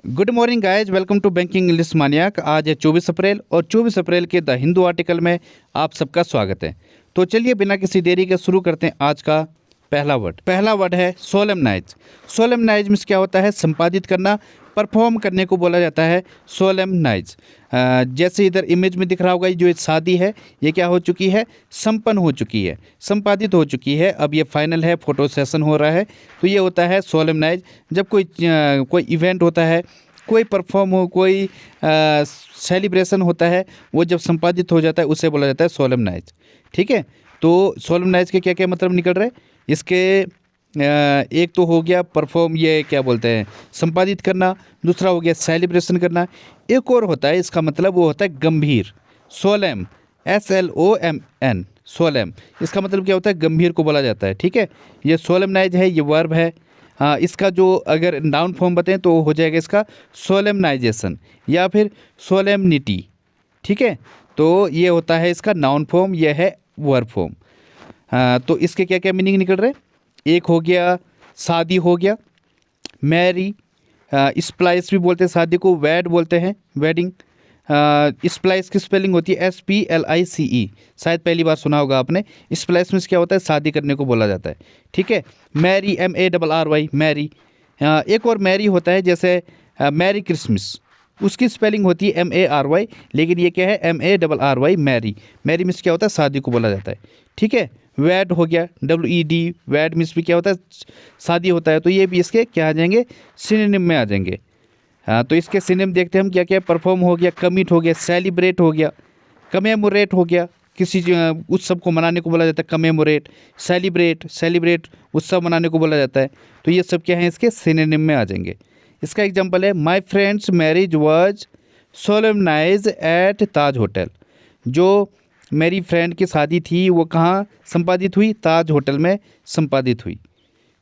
Good morning guys, welcome to banking English maniac. आज है 24 अप्रैल और 24 अप्रैल के द हिंदू आर्टिकल में आप सबका स्वागत है। तो चलिए बिना किसी देरी के शुरू करते हैं आज का पहला वर्ड है सोलेमनाइज। सोलेमनाइज मीन्स क्या होता है? संपादित करना, परफॉर्म करने को बोला जाता है सोलेमनाइज। जैसे इधर इमेज में दिख रहा होगा, जो शादी है ये क्या हो चुकी है? संपन्न हो चुकी है, संपादित हो चुकी है। अब ये फाइनल है, फोटो सेशन हो रहा है, तो ये होता है सोलेमनाइज। जब कोई इवेंट होता है, कोई परफॉर्म हो, कोई सेलिब्रेशन होता है, वो जब संपादित हो जाता है उसे बोला जाता है सोलेमनाइज। ठीक है, तो सोलेमनाइज के क्या क्या मतलब निकल रहे हैं इसके? एक तो हो गया परफॉर्म, ये क्या बोलते हैं, संपादित करना। दूसरा हो गया सेलिब्रेशन करना। एक और होता है, इसका मतलब वो होता है गंभीर, सोलेम, SLOMN, सोलेम। इसका मतलब क्या होता है? गंभीर को बोला जाता है। ठीक है, ये सोलेमनाइज है, ये वर्ब है। हाँ, इसका जो अगर नाउन फॉर्म बताएं तो हो जाएगा इसका सोलेमनाइजेशन या फिर सोलेमनिटी। ठीक है, तो ये होता है इसका नाउन फॉर्म, यह है वर्ब फॉर्म। तो इसके क्या क्या मीनिंग निकल रहे? एक हो गया शादी हो गया, मैरी, स्प्लाइस भी बोलते हैं शादी को, वैड बोलते हैं वेडिंग। स्प्लाइस की स्पेलिंग होती है SPLICE, शायद पहली बार सुना होगा आपने। स्प्लाइस में क्या होता है? शादी करने को बोला जाता है। ठीक है, मैरी, MARRY, मैरी। एक और मैरी होता है, जैसे मैरी क्रिसमस, उसकी स्पेलिंग होती है MARY, लेकिन ये क्या है? MARRY, Mary. मैरी मीन्स क्या होता है? शादी को बोला जाता है। ठीक है, वैड हो गया, WED, वैड मीन्स भी क्या होता है? शादी होता है। तो ये भी इसके क्या आ जाएंगे? सिनोनिम में आ जाएंगे। हाँ, तो इसके सिनोनिम देखते हैं हम क्या क्या। परफॉर्म हो गया, कमिट हो गया, सेलिब्रेट हो गया, कमेमोरेट हो गया, किसी उत्सव को मनाने को बोला जाता है कमेमोरेट। सेलिब्रेट उत्सव मनाने को बोला जाता है। तो ये सब क्या है? इसके सिनोनिम में आ जाएंगे। इसका एग्जाम्पल है, my friend's marriage was solemnised at Taj hotel. जो मेरी फ्रेंड की शादी थी वो कहाँ संपादित हुई? ताज होटल में संपादित हुई।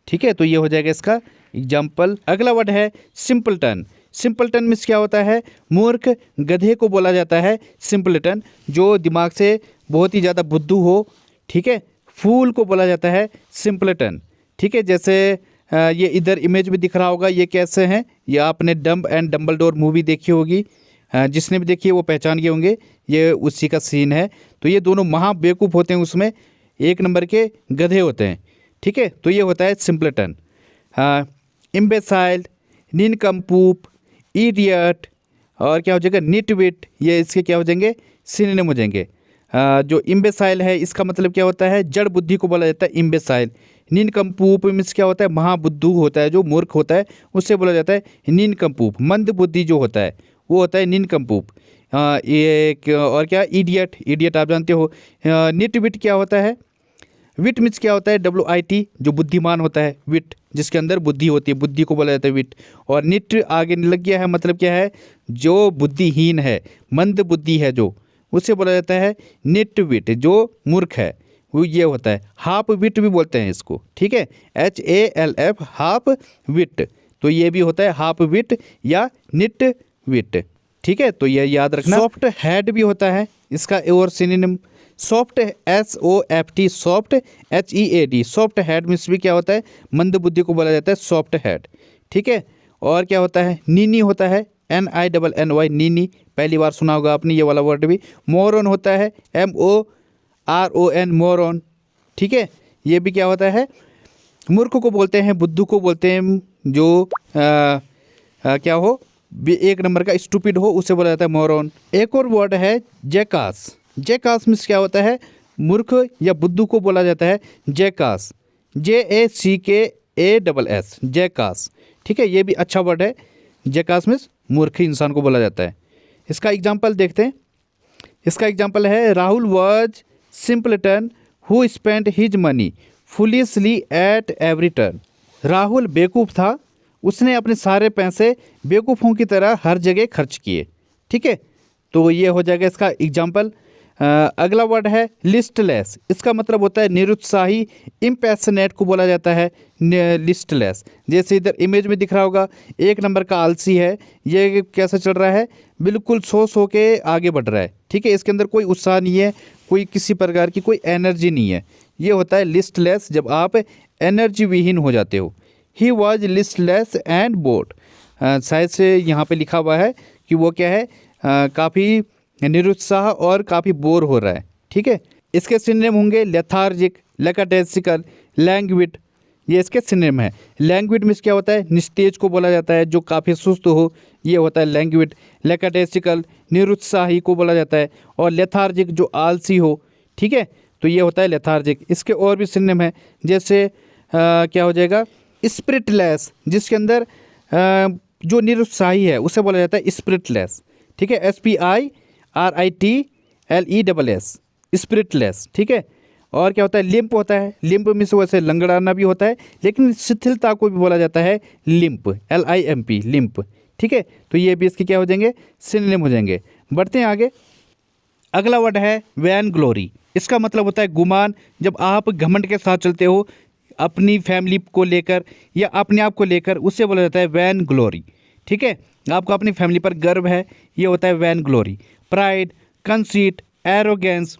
ठीक है, तो ये हो जाएगा इसका एग्जाम्पल। अगला वर्ड है सिंपलटन। सिंपलटन मीन्स क्या होता है? मूर्ख, गधे को बोला जाता है सिंपलटन, जो दिमाग से बहुत ही ज़्यादा बुद्धू हो। ठीक है, फूल को बोला जाता है सिंपलटन। ठीक है, जैसे ये इधर इमेज में दिख रहा होगा, ये कैसे हैं? ये आपने डम्ब एंड डम्बलडोर मूवी देखी होगी, जिसने भी देखी है वो पहचान गए होंगे, ये उसी का सीन है। तो ये दोनों महा बेवकूफ़ होते हैं, उसमें एक नंबर के गधे होते हैं। ठीक है, तो ये होता है सिंपलटन। इम्बेसाइल, निनकम्पूप, इडियट, और क्या हो जाएगा? निटविट, ये इसके क्या हो जाएंगे? सिनोनिम हो जाएंगे। जो इम्बेसाइल है, इसका मतलब क्या होता है? जड़ बुद्धि को बोला जाता है इम्बेसाइल। निनकम्पूप मीन्स क्या होता है? महाबुद्धू होता है, जो मूर्ख होता है उससे बोला जाता है निनकम्पूप। मंद बुद्धि जो होता है वो होता है निनकम्पूप। ये और क्या? इडियट आप जानते हो। निटविट क्या होता है? विट मीन्स क्या होता है? WIT, जो बुद्धिमान होता है, विट जिसके अंदर बुद्धि होती है, बुद्धि को बोला जाता है विट। और निट आगे लग गया है, मतलब क्या है? जो बुद्धिहीन है, मंद बुद्धि है जो, उसे बोला जाता है निटविट, जो मूर्ख है वो ये होता है। हाफ विट भी बोलते हैं इसको। ठीक है, HALF, हाफ विट, तो ये भी होता है हाफ विट या निट विट। ठीक है, तो ये याद रखना। सॉफ्ट हेड भी होता है इसका और synonym, soft SOFT, soft HEAD, soft head means भी क्या होता है? मंद बुद्धि को बोला जाता है सॉफ्ट हेड। ठीक है, और क्या होता है? नीनी होता है, NINNY, नीनी, पहली बार सुना होगा आपने ये वाला वर्ड भी। मोरन होता है, MORON, मोरन। ठीक है, ये भी क्या होता है? मूर्ख को बोलते हैं, बुद्धू को बोलते हैं, जो क्या हो? एक नंबर का स्टूपिड हो, उसे बोला जाता है मोरन। एक और वर्ड है जैकास। जैकास मीन्स क्या होता है? मूर्ख या बुद्धू को बोला जाता है जैकास, JACKASS, जैकास। ठीक है, ये भी अच्छा वर्ड है। जैकास मीन्स मूर्ख इंसान को बोला जाता है। इसका एग्जाम्पल देखते हैं। इसका एग्जाम्पल है, Rahul was simpleton who spent his money foolishly at every turn. Rahul बेवकूफ़ था, उसने अपने सारे पैसे बेवकूफ़ों की तरह हर जगह खर्च किए। ठीक है, तो ये हो जाएगा इसका एग्जाम्पल। अगला वर्ड है लिस्टलेस। इसका मतलब होता है निरुत्साही, इम्पैशनेट को बोला जाता है लिस्टलेस। जैसे इधर इमेज में दिख रहा होगा, एक नंबर का आलसी है, ये कैसा चल रहा है? बिल्कुल सो के आगे बढ़ रहा है। ठीक है, इसके अंदर कोई उत्साह नहीं है, कोई किसी प्रकार की कोई एनर्जी नहीं है। ये होता है लिस्टलेस, जब आप एनर्जी विहीन हो जाते हो। He was listless and board. शायद से यहाँ पे लिखा हुआ है कि वो क्या है, काफ़ी निरुत्साह और काफ़ी बोर हो रहा है। ठीक है, इसके सिनोनिम होंगे लेथार्जिक, लेकाटेसिकल, लैंग्विड, ये इसके सिनोनिम है। लैंग्विड मीन्स क्या होता है, निस्तेज को बोला जाता है, जो काफ़ी सुस्त हो, ये होता है लैंग्विड। लेकाटेसिकल, निरुत्साही को बोला जाता है। और लेथार्जिक, जो आलसी हो, ठीक है, तो ये होता है लेथार्जिक। इसके और भी सिनोनिम है, जैसे क्या हो जाएगा, स्पिरिटलेस, जिसके अंदर जो निरुत्साही है उसे बोला जाता है स्पिरिटलेस। ठीक है, SPIRITLESS, स्पिरिटलेस। ठीक है, और क्या होता है, लिम्प होता है। लिम्प में से वैसे लंगड़ाना भी होता है, लेकिन शिथिलता को भी बोला जाता है लिम्प, LIMP, लिम्प। ठीक है, तो ये भी इसके क्या हो जाएंगे, सिनोनिम हो जाएंगे। बढ़ते हैं आगे। अगला वर्ड है वैन ग्लोरी। इसका मतलब होता है गुमान। जब आप घमंड के साथ चलते हो अपनी फैमिली को लेकर या अपने आप को लेकर, उससे बोला जाता है वैन ग्लोरी। ठीक है, आपको अपनी फैमिली पर गर्व है, ये होता है vain glory. Pride, conceit, arrogance,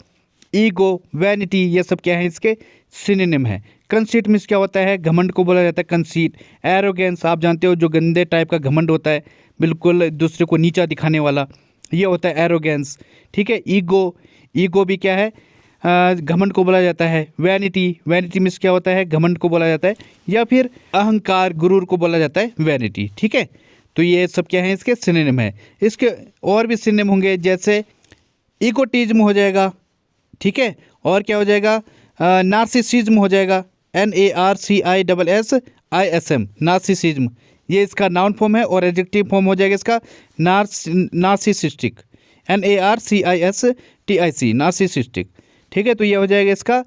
ego, vanity, ये सब क्या है, इसके सिनोनिम है। कंसीट मीन्स क्या होता है, घमंड को बोला जाता है कंसीट। एरोगेंस आप जानते हो, जो गंदे टाइप का घमंड होता है, बिल्कुल दूसरे को नीचा दिखाने वाला, ये होता है एरोगेंस। ठीक है, ईगो, ईगो भी क्या है, घमंड को बोला जाता है। वैनिटी, वैनिटी मीन्स क्या होता है, घमंड को बोला जाता है, या फिर अहंकार, गुरूर को बोला जाता है वैनिटी। ठीक है, तो ये सब क्या है, इसके सिनोनिम है। इसके और भी सिनोनिम होंगे, जैसे इगोटिज्म हो जाएगा। ठीक है, और क्या हो जाएगा, नार्सिसिज्म हो जाएगा, NARCISSISM, नार्सिसिज्म, ये इसका नाउन फॉर्म है। और एडजेक्टिव फॉर्म हो जाएगा इसका नार्सिसिस्टिक, NARCISTIC, नार्सिसिस्टिक। ठीक है, तो ये हो जाएगा इसका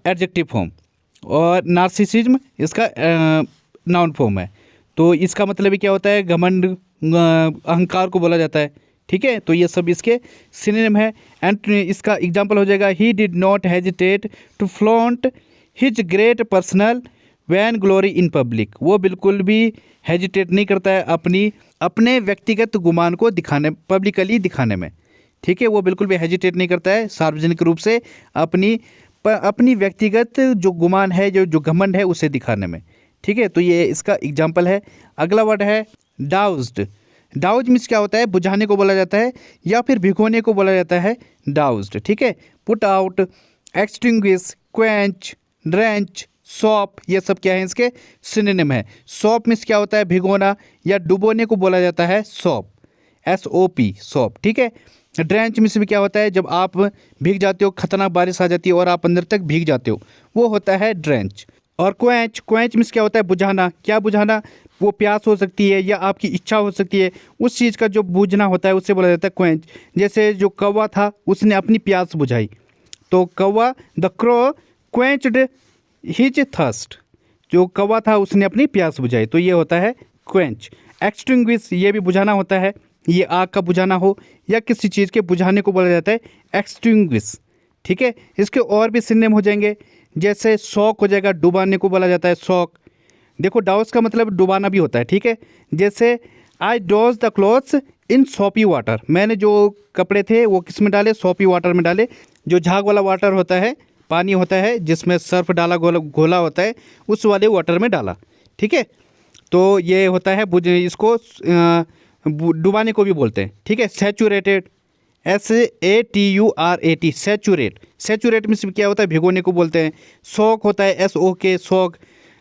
एडजेक्टिव फॉर्म, और नार्सिसिज्म इसका नाउन फॉर्म है। तो इसका मतलब ही क्या होता है, घमंड, अहंकार को बोला जाता है। ठीक है, तो ये सब इसके सिनोनिम है। एंड इसका एग्जांपल हो जाएगा, he did not hesitate to flaunt his great personal vain glory in public. वो बिल्कुल भी हेजिटेट नहीं करता है अपने व्यक्तिगत गुमान को दिखाने, पब्लिकली दिखाने में। ठीक है, वो बिल्कुल भी हेजिटेट नहीं करता है सार्वजनिक रूप से अपनी व्यक्तिगत जो गुमान है, जो घमंड है, उसे दिखाने में। ठीक है, तो ये इसका एग्जाम्पल है। अगला वर्ड है डाउज्ड। डाउज मीन्स क्या होता है, बुझाने को बोला जाता है, या फिर भिगोने को बोला जाता है डाउज्ड। ठीक है, put out, extinguish, quench, drench, shop, ये सब क्या है, इसके सिनोनिम है। सॉप मीन्स क्या होता है, भिगोना या डुबोने को बोला जाता है सॉप, SOP, सॉप। ठीक है, ड्रेंच मीन्स भी क्या होता है, जब आप भीग जाते हो, खतरनाक बारिश आ जाती है और आप अंदर तक भीग जाते हो, वो होता है ड्रेंच। और क्वेंच, क्वेंच मीन्स क्या होता है, बुझाना। क्या बुझाना, वो प्यास हो सकती है या आपकी इच्छा हो सकती है, उस चीज़ का जो बूझना होता है उससे बोला जाता है क्वेंच। जैसे जो कौवा था, उसने अपनी प्यास बुझाई, तो कौवा, the crow quenched his thirst, जो कौवा था उसने अपनी प्यास बुझाई, तो ये होता है क्वेंच। एक्सटिंग्विश, ये भी बुझाना होता है, ये आग का बुझाना हो या किसी चीज़ के बुझाने को बोला जाता है एक्सटिंग्विश। ठीक है, इसके और भी सिनोनिम हो जाएंगे, जैसे शॉक हो जाएगा, डुबाने को बोला जाता है शॉक। देखो, डाउस का मतलब डुबाना भी होता है। ठीक है, जैसे आई डॉज द क्लॉथ्स इन सोपी वाटर, मैंने जो कपड़े थे वो किस में डाले, सोपी वाटर में डाले। जो झाग वाला वाटर होता है, पानी होता है जिसमें सर्फ डाला, घोला होता है, उस वाले वाटर में डाला। ठीक है, तो ये होता है इसको डुबाने को भी बोलते हैं। ठीक है, सैचुरेटेड, SATURAT, सैचुरेट, सैचुरेट में क्या होता है, भिगोने को बोलते हैं। सोक होता है, SOK, सोक,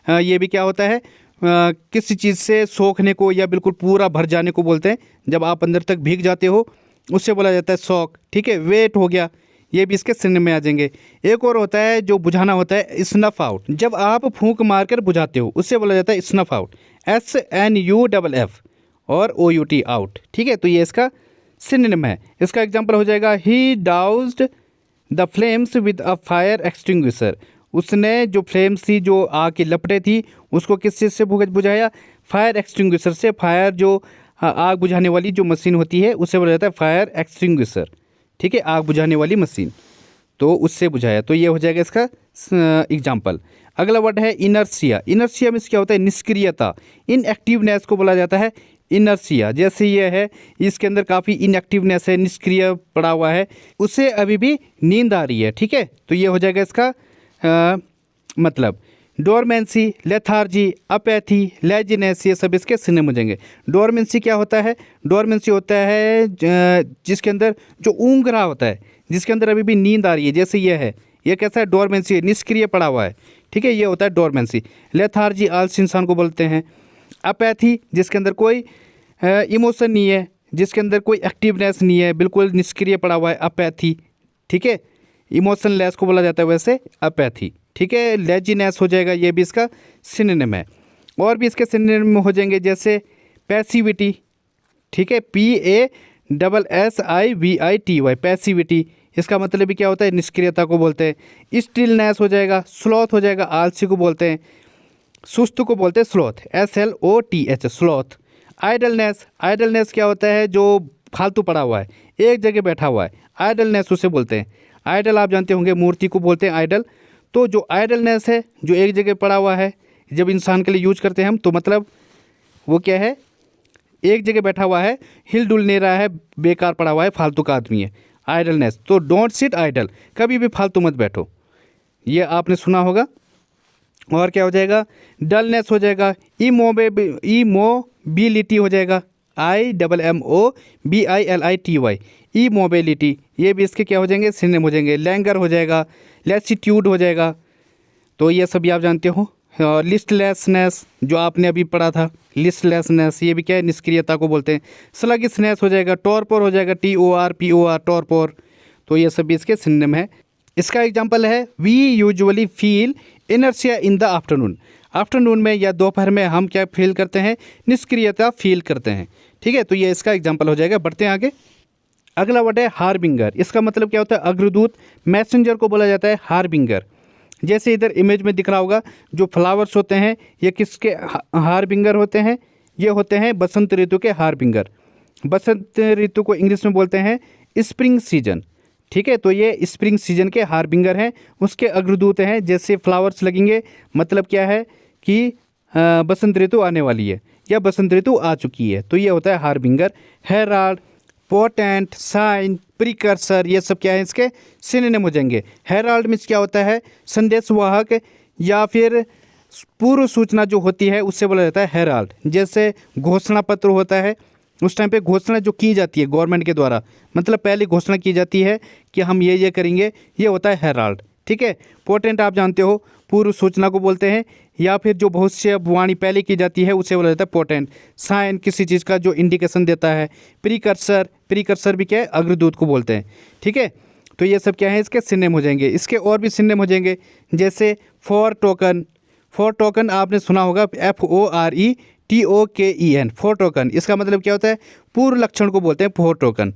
ये भी क्या होता है, किसी चीज़ से सोखने को या बिल्कुल पूरा भर जाने को बोलते हैं, जब आप अंदर तक भीग जाते हो उससे बोला जाता है सोक। ठीक है, वेट हो गया, ये भी इसके सिनोनिम में आ जाएंगे। एक और होता है जो बुझाना होता है, स्नफ आउट, जब आप फूंक मारकर बुझाते हो उससे बोला जाता है स्नफ आउट, SNUFF और OUT, आउट। ठीक है, तो ये इसका सिनोनिम है। इसका एग्जांपल हो जाएगा, he doused the flames with a fire extinguisher, उसने जो फ्लेम्स थी, जो आग की लपटें थी, उसको किस चीज़ से बुझाया, फायर एक्सटिंग्विशर से। फायर जो आग बुझाने वाली जो मशीन होती है उससे बोला जाता है फायर एक्सटिंग्विशर। ठीक है, आग बुझाने वाली मशीन, तो उससे बुझाया, तो ये हो जाएगा इसका एग्जाम्पल। अगला वर्ड है इनर्सिया। इनर्सिया मीन्स क्या होता है, निष्क्रियता, इनएक्टिवनेस को बोला जाता है इनर्सिया। जैसे ये है, इसके अंदर काफ़ी इनएक्टिवनेस है, निष्क्रिय पड़ा हुआ है, उसे अभी भी नींद आ रही है। ठीक है, तो ये हो जाएगा इसका मतलब। डोरमेंसी, लेथार्जी, अपैथी, लेजीनेस, ये सब इसके सिनोनिम हो जाएंगे। डोरमेंसी क्या होता है? डोरमेंसी होता है जिसके अंदर जो ऊँघ रहा होता है, जिसके अंदर अभी भी नींद आ रही है, जैसे ये है, ये कैसा है? डोरमेंसी, निष्क्रिय पड़ा हुआ है, ठीक है, ये होता है डोरमेंसी। लेथार्जी आलसी इंसान को बोलते हैं। अपैथी, जिसके अंदर कोई इमोशन नहीं है, जिसके अंदर कोई एक्टिवनेस नहीं है, बिल्कुल निष्क्रिय पड़ा हुआ है, अपैथी, ठीक है, इमोशनलेस को बोला जाता है वैसे अपैथी, ठीक है। लेजीनेस हो जाएगा, ये भी इसका सिनोनिम है। और भी इसके सिनोनिम हो जाएंगे जैसे पैसिविटी, ठीक है, PASSIVITY, पैसिविटी, इसका मतलब भी क्या होता है? निष्क्रियता को बोलते हैं। स्टिलनेस हो जाएगा, स्लॉथ हो जाएगा, आलसी को बोलते हैं। सुस्त को बोलते हैं sloth, SLOTH, sloth. Idleness, idleness क्या होता है? जो फालतू पड़ा हुआ है, एक जगह बैठा हुआ है, आइडलनेस उसे बोलते हैं। आइडल आप जानते होंगे, मूर्ति को बोलते हैं आइडल। तो जो आइडलनेस है, जो एक जगह पड़ा हुआ है, जब इंसान के लिए यूज करते हैं हम, तो मतलब वो क्या है? एक जगह बैठा हुआ है, हिल डुल नहीं रहा है, बेकार पड़ा हुआ है, फालतू का आदमी है, आइडलनेस। तो डोंट सिट आइडल, कभी भी फालतू मत बैठो, ये आपने सुना होगा। और क्या हो जाएगा? डलनेस हो जाएगा, इमोबिलिटी हो जाएगा, IMMOBILITY, इमोबिलिटी, ये भी इसके क्या हो जाएंगे? सिनोनिम हो जाएंगे। लैंगर हो जाएगा, लेसिट्यूड हो जाएगा, तो ये सभी आप जानते हो। और लिस्टलेसनेस, जो आपने अभी पढ़ा था, लिस्टलेसनेस, ये भी क्या है? निष्क्रियता को बोलते हैं। स्लगिशनेस हो जाएगा, टॉर्पोर हो जाएगा, TORPOR, टॉर्पोर, तो ये सभी इसके सिनोनिम है। इसका एग्जाम्पल है, we usually feel inertia in the afternoon, afternoon में या दोपहर में हम क्या फील करते हैं? निष्क्रियता फील करते हैं, ठीक है। तो ये इसका एग्जाम्पल हो जाएगा। बढ़ते हैं आगे। अगला वर्ड है हार्बिंगर, इसका मतलब क्या होता है? अग्रदूत। मैसेंजर को बोला जाता है हार्बिंगर। जैसे इधर इमेज में दिख रहा होगा, जो फ्लावर्स होते हैं, ये किसके हार्बिंगर होते हैं? ये होते हैं बसंत ऋतु के हार्बिंगर। बसंत ऋतु को इंग्लिश में बोलते हैं स्प्रिंग सीजन, ठीक है। तो ये स्प्रिंग सीजन के हार्बिंगर हैं, उसके अग्रदूत हैं। जैसे फ्लावर्स लगेंगे, मतलब क्या है कि बसंत ऋतु आने वाली है या बसंत ऋतु आ चुकी है, तो ये होता है harbinger. Herald, portent, sign, precursor, ये सब क्या है? इसके सिनोनिम हो जाएंगे। हेराल्ड मीन्स क्या होता है? संदेशवाहक या फिर पूर्व सूचना जो होती है, उससे बोला जाता है हेराल्ड। जैसे घोषणा पत्र होता है, उस टाइम पे घोषणा जो की जाती है गवर्नमेंट के द्वारा, मतलब पहले घोषणा की जाती है कि हम ये करेंगे, ये होता है हेराल्ड, ठीक है। पोर्टेंट आप जानते हो, पूर्व सूचना को बोलते हैं, या फिर जो भविष्यवाणी पहले की जाती है उसे बोला जाता है पोर्टेंट। साइन, किसी चीज़ का जो इंडिकेशन देता है। प्रीकर्सर, प्रीकर्सर भी क्या है? अग्रदूत को बोलते हैं, ठीक है। तो ये सब क्या है? इसके सिनोनिम हो जाएंगे। इसके और भी सिनोनिम हो जाएंगे, जैसे फॉर टोकन। फॉर टोकन आपने सुना होगा, FORETOKEN, फॉर टोकन, इसका मतलब क्या होता है? पूर्व लक्षण को बोलते हैं फॉर टोकन,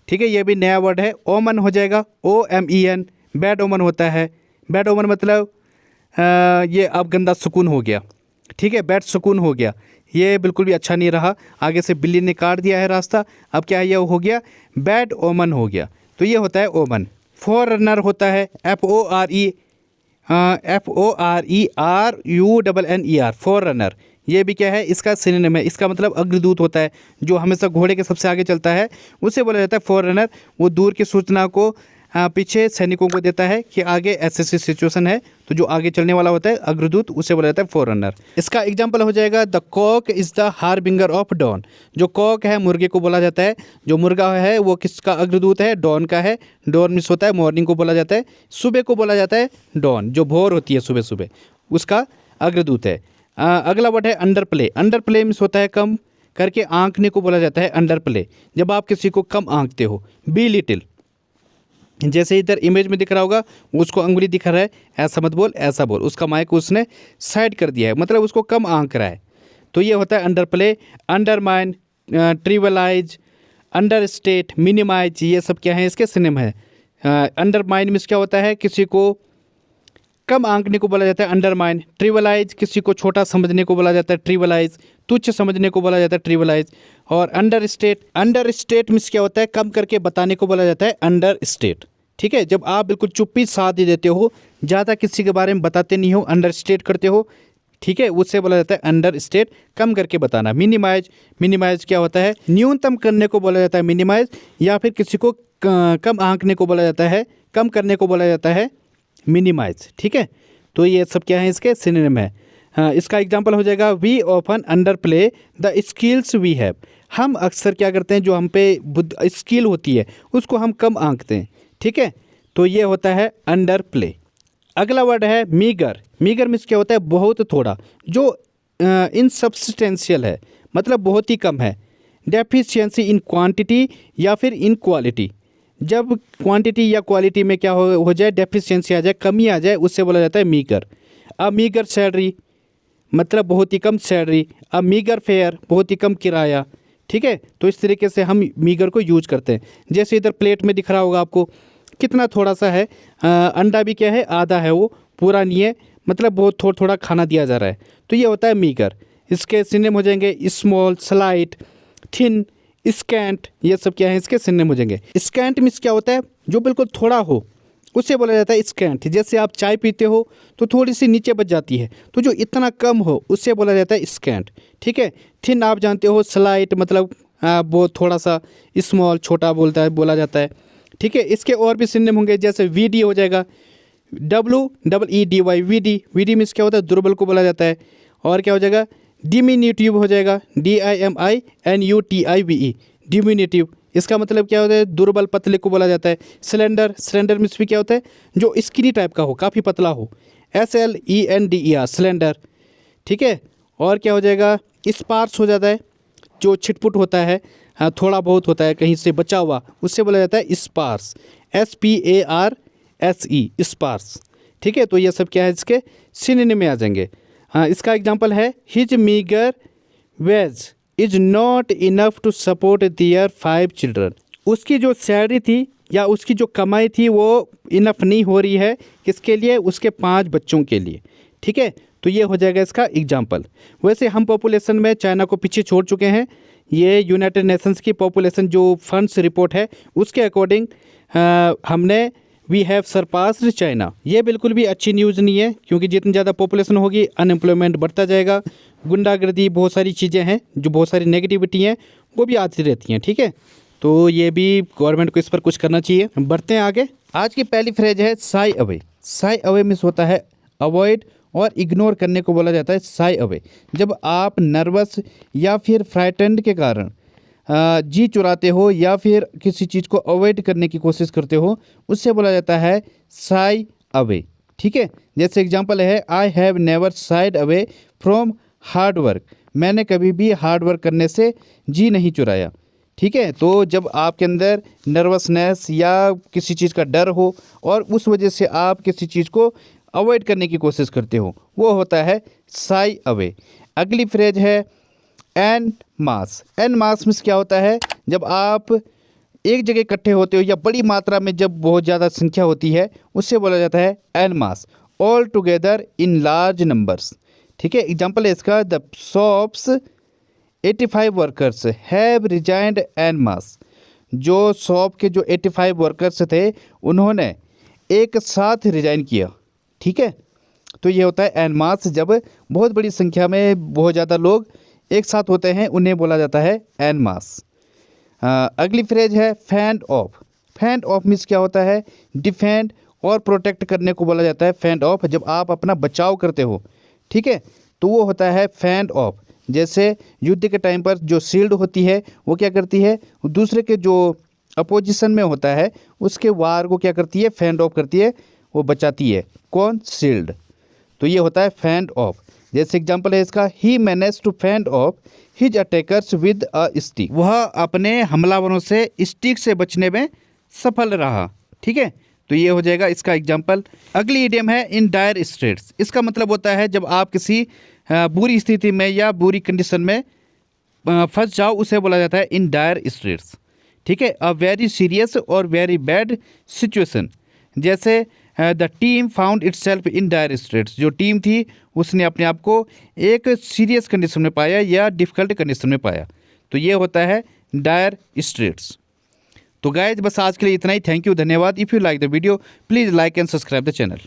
ठीक है। ये भी नया वर्ड है। ओमन हो जाएगा, OMEN, बैड ओमन होता है। बैड ओमन मतलब ये अब गंदा सुकून हो गया, ठीक है, बैड सुकून हो गया, ये बिल्कुल भी अच्छा नहीं रहा, आगे से बिल्ली ने काट दिया है रास्ता, अब क्या है? ये हो गया बैड ओमन हो गया, तो ये होता है ओमन। फॉर रनर होता है, FORERUNNER, फॉर रनर, ये भी क्या है? इसका सिनोनिम है। इसका मतलब अग्रदूत होता है, जो हमेशा घोड़े के सबसे आगे चलता है, उसे बोला जाता है फॉर रनर। वो दूर की सूचना को पीछे सैनिकों को देता है कि आगे ऐसी सिचुएशन है, तो जो आगे चलने वाला होता है अग्रदूत, उसे बोला जाता है फॉर रनर। इसका एग्जाम्पल हो जाएगा, the cock is the harbinger of dawn. जो कॉक है, मुर्गे को बोला जाता है। जो मुर्गा है वो किसका अग्रदूत है? डॉन का है। डॉन मिस होता है मॉर्निंग को बोला जाता है। सुबह को बोला जाता है डॉन, जो भोर होती है सुबह सुबह, उसका अग्रदूत है। अगला वर्ड है under play. Under play miss होता है कम करके आंकने को बोला जाता है अंडर प्ले। जब आप किसी को कम आंकते हो। बी लिटिल, जैसे इधर इमेज में दिख रहा होगा, उसको अंगुली दिखा रहा है, ऐसा मत बोल, ऐसा बोल, उसका माइक उसने साइड कर दिया है, मतलब उसको कम आंक रहा है, तो ये होता है underplay. Undermine, trivialise, understate, minimise, ये सब क्या है? इसके सिनोनिम है। अंडरमाइन मीन्स क्या होता है? किसी को कम आंकने को बोला जाता है अंडरमाइन। ट्रिवलाइज, किसी को छोटा समझने को बोला जाता है ट्रिवलाइज, तुच्छ समझने को बोला जाता है ट्रिवलाइज। और अंडर स्टेट मीन्स क्या होता है? कम करके बताने को बोला जाता है अंडर स्टेट, ठीक है। जब आप बिल्कुल चुप्पी साध ही देते हो, ज़्यादा किसी के बारे में बताते नहीं हो, अंडर स्टेट करते हो, ठीक है, उससे बोला जाता है अंडर स्टेट, कम करके बताना। मिनिमाइज क्या होता है? न्यूनतम करने को बोला जाता है मिनिमाइज, या फिर किसी को कम आंकने को बोला जाता है, कम करने को बोला जाता है मिनिमाइज, ठीक है। तो ये सब क्या है, इसके सिनोनिम है। इसका एग्जांपल हो जाएगा we often underplay the skills we have. हम अक्सर क्या करते हैं, जो हम पे स्किल होती है उसको हम कम आंकते हैं, ठीक है। तो ये होता है अंडर प्ले। अगला वर्ड है मीगर। मीगर मीन्स क्या होता है, बहुत थोड़ा, जो इनसब्सटेंशियल है, मतलब बहुत ही कम है। डेफिशिएंसी इन क्वांटिटी या फिर इन क्वालिटी। जब क्वांटिटी या क्वालिटी में क्या हो जाए, डेफिशिएंसी आ जाए, कमी आ जाए, उससे बोला जाता है मीगर। अ मीगर सैलरी मतलब बहुत ही कम सैलरी। अ मीगर फेयर बहुत ही कम किराया, ठीक है। तो इस तरीके से हम मीगर को यूज करते हैं। जैसे इधर प्लेट में दिख रहा होगा आपको, कितना थोड़ा सा है। अंडा भी क्या है, आधा है, वो पूरा नहीं है, मतलब बहुत थोड़ा थोड़ा खाना दिया जा रहा है। तो ये होता है मीगर। इसके सिनोनिम हो जाएंगे स्मॉल, स्लाइट, थिन, स्कैंट। ये सब क्या है, इसके सिनोनिम हो जाएंगे। स्कैंट मीन्स क्या होता है, जो बिल्कुल थोड़ा हो, उससे बोला जाता है स्कैंट। जैसे आप चाय पीते हो तो थोड़ी सी नीचे बच जाती है, तो जो इतना कम हो उससे बोला जाता है स्कैंट, ठीक है। थिन आप जानते हो, स्लाइट मतलब वो थोड़ा सा, स्मॉल छोटा बोला जाता है, ठीक है। इसके और भी सिनोनिम होंगे, जैसे वीडी हो जाएगा, WEEDY, वीडी। वीडी मीन्स क्या होता है, दुर्बल को बोला जाता है। और क्या हो जाएगा, डिमिन्यूटिव हो जाएगा, DIMINUTIVE, डिमिन्यूटिव। इसका मतलब क्या होता है, दुर्बल पतले को बोला जाता है। सिलेंडर, सिलेंडर मीन्स भी क्या होता है, जो स्किनी टाइप का हो, काफ़ी पतला हो, SLENDER, सिलेंडर, ठीक है। और क्या हो जाएगा, स्पार्स हो जाता है, जो छिटपुट होता है, हाँ थोड़ा बहुत होता है, कहीं से बचा हुआ, उससे बोला जाता है स्पार्स, SPARSE, स्पार्स, ठीक है। तो ये सब क्या है, इसके सिनोनिम में आ जाएंगे। हाँ, इसका एग्जांपल है his meagre wage is not enough to support their 5 children. उसकी जो सैलरी थी या उसकी जो कमाई थी वो इनफ नहीं हो रही है, किसके लिए, उसके 5 बच्चों के लिए, ठीक है। तो ये हो जाएगा इसका एग्जाम्पल। वैसे हम पॉपुलेशन में चाइना को पीछे छोड़ चुके हैं। ये यूनाइटेड नेशंस की पॉपुलेशन जो फंड्स रिपोर्ट है उसके अकॉर्डिंग हमने वी हैव सरपास्ड चाइना। ये बिल्कुल भी अच्छी न्यूज़ नहीं है, क्योंकि जितनी ज़्यादा पॉपुलेशन होगी अनएम्प्लॉयमेंट बढ़ता जाएगा, गुंडागर्दी, बहुत सारी चीज़ें हैं, जो बहुत सारी नेगेटिविटी हैं वो भी आती रहती हैं, ठीक है। तो ये भी गवर्नमेंट को इस पर कुछ करना चाहिए। बढ़ते हैं आगे। आज की पहली फ्रेज है Sai away. Sai away means होता है अवॉइड और इग्नोर करने को बोला जाता है साई अवे। जब आप नर्वस या फिर फ्राइटेंड के कारण जी चुराते हो या फिर किसी चीज़ को अवॉइड करने की कोशिश करते हो, उससे बोला जाता है साई अवे, ठीक है। जैसे एग्जांपल है, I have never side away from hard work. मैंने कभी भी हार्ड वर्क करने से जी नहीं चुराया, ठीक है। तो जब आपके अंदर नर्वसनेस या किसी चीज़ का डर हो और उस वजह से आप किसी चीज़ को अवॉइड करने की कोशिश करते हो, वो होता है साई अवे। अगली फ्रेज है एन मास। एन मास मीन्स क्या होता है, जब आप एक जगह इकट्ठे होते हो या बड़ी मात्रा में जब बहुत ज़्यादा संख्या होती है, उससे बोला जाता है en masse. All together in large numbers, ठीक है। एग्जाम्पल है इसका, the shops 85 workers have resigned en masse. जो शॉप के जो 85 वर्कर्स थे उन्होंने एक साथ रिजाइन किया, ठीक है। तो ये होता है एन मास, जब बहुत बड़ी संख्या में बहुत ज़्यादा लोग एक साथ होते हैं, उन्हें बोला जाता है एन मास। अगली फ्रेज है fend off. Fend off means क्या होता है, डिफेंड और प्रोटेक्ट करने को बोला जाता है फैंड ऑफ। जब आप अपना बचाव करते हो, ठीक है, तो वो होता है फैंड ऑफ। जैसे युद्ध के टाइम पर जो शील्ड होती है वो क्या करती है, दूसरे के जो अपोजिशन में होता है उसके वार को क्या करती है, फैंड ऑफ करती है, वो बचाती है। कौन, शील्ड। तो ये होता है फैंड ऑफ। जैसे एग्जांपल है इसका, he manage to fend off his attackers with a stick. वह अपने हमलावरों से स्टिक से बचने में सफल रहा, ठीक है। तो ये हो जाएगा इसका एग्जांपल। अगली इडियम है इन डायर स्ट्रेट्स। इसका मतलब होता है जब आप किसी बुरी स्थिति में या बुरी कंडीशन में फंस जाओ, उसे बोला जाता है इन डायर स्ट्रेट्स, ठीक है। अ वेरी सीरियस और वेरी बैड सिचुएशन। जैसे the team found itself in dire straits. जो टीम थी उसने अपने आप को एक सीरियस कंडीशन में पाया या डिफ़िकल्ट कंडीशन में पाया। तो ये होता है डायर स्ट्रेट्स। तो गाइस बस आज के लिए इतना ही। थैंक यू, धन्यवाद। If you like the video please like and subscribe the channel.